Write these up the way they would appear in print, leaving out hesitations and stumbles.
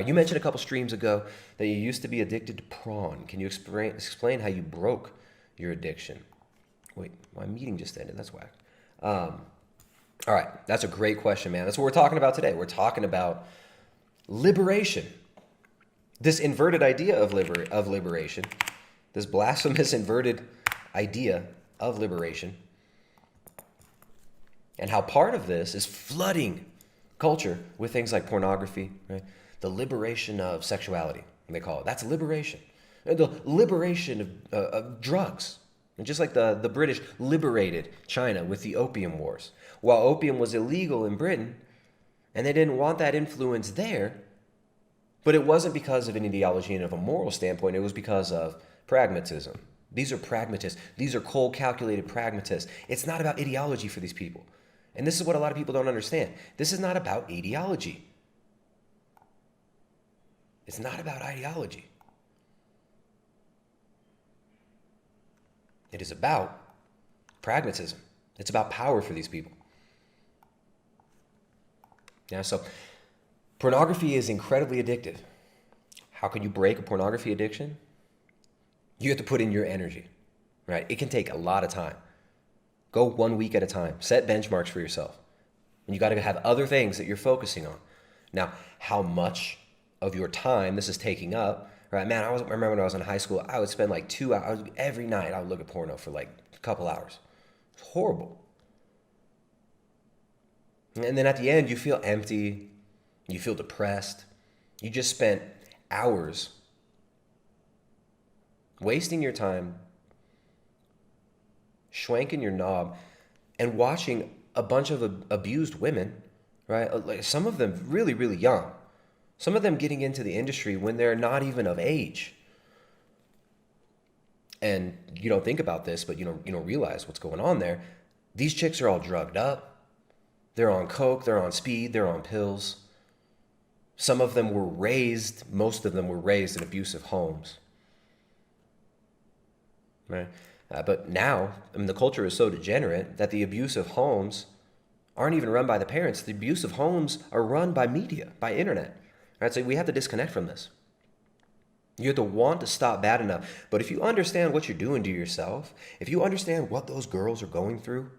You mentioned a couple streams ago that you used to be addicted to prawn. Can you explain how you broke your addiction? Wait, my meeting just ended. That's whack. All right, that's a great question, man. That's what we're talking about today. We're talking about liberation. This inverted idea of liberation, this blasphemous inverted idea of liberation, and how part of this is flooding culture with things like pornography, right? The liberation of sexuality, they call it. That's liberation. And the liberation of drugs. And just like the British liberated China with the Opium Wars. While opium was illegal in Britain, and they didn't want that influence there, but it wasn't because of an ideology and of a moral standpoint, it was because of pragmatism. These are pragmatists. These are cold, calculated pragmatists. It's not about ideology for these people. And this is what a lot of people don't understand. This is not about ideology. It's not about ideology. It is about pragmatism. It's about power for these people. Yeah, so pornography is incredibly addictive. How can you break a pornography addiction? You have to put in your energy, right? It can take a lot of time. Go 1 week at a time. Set benchmarks for yourself. And you got to have other things that you're focusing on. Now, how much of your time this is taking up, right? Man, I remember when I was in high school, I would spend like 2 hours every night. I would look at porno for like a couple hours. It's horrible. And then at the end, you feel empty. You feel depressed. You just spent hours wasting your time, schwanking your knob, and watching a bunch of abused women, right? Like some of them really, really young. Some of them getting into the industry when they're not even of age. And you don't think about this, but you don't realize what's going on there. These chicks are all drugged up. They're on coke, they're on speed, they're on pills. Some of them were raised, most of them were raised in abusive homes. Right? But now, I mean, the culture is so degenerate that the abusive homes aren't even run by the parents. The abusive homes are run by media, by internet. Right? So we have to disconnect from this. You have to want to stop bad enough. But if you understand what you're doing to yourself, if you understand what those girls are going through,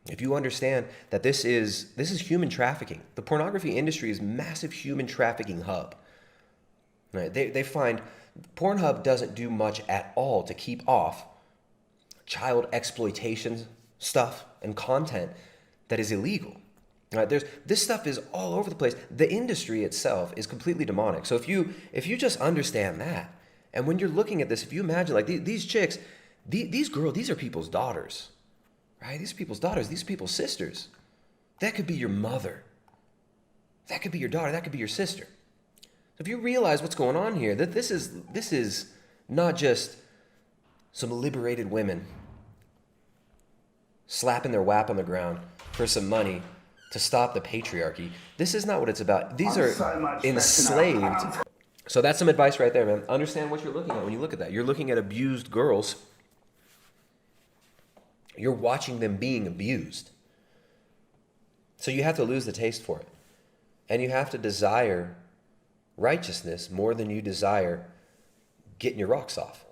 if you understand that this is human trafficking. The pornography industry is a massive human trafficking hub. Right? They find Pornhub doesn't do much at all to keep off child exploitation stuff and content that is illegal. Right? This stuff is all over the place. The industry itself is completely demonic. So if you just understand that, and when you're looking at this, if you imagine like these chicks, these girls, these are people's daughters. Right? These are people's daughters. These are people's sisters. That could be your mother. That could be your daughter. That could be your sister. So if you realize what's going on here, that this is not just some liberated women slapping their wap on the ground for some money to stop the patriarchy. This is not what it's about. These are so enslaved. So that's some advice right there, man. Understand what you're looking at when you look at that. You're looking at abused girls. You're watching them being abused. So you have to lose the taste for it. And you have to desire righteousness more than you desire getting your rocks off.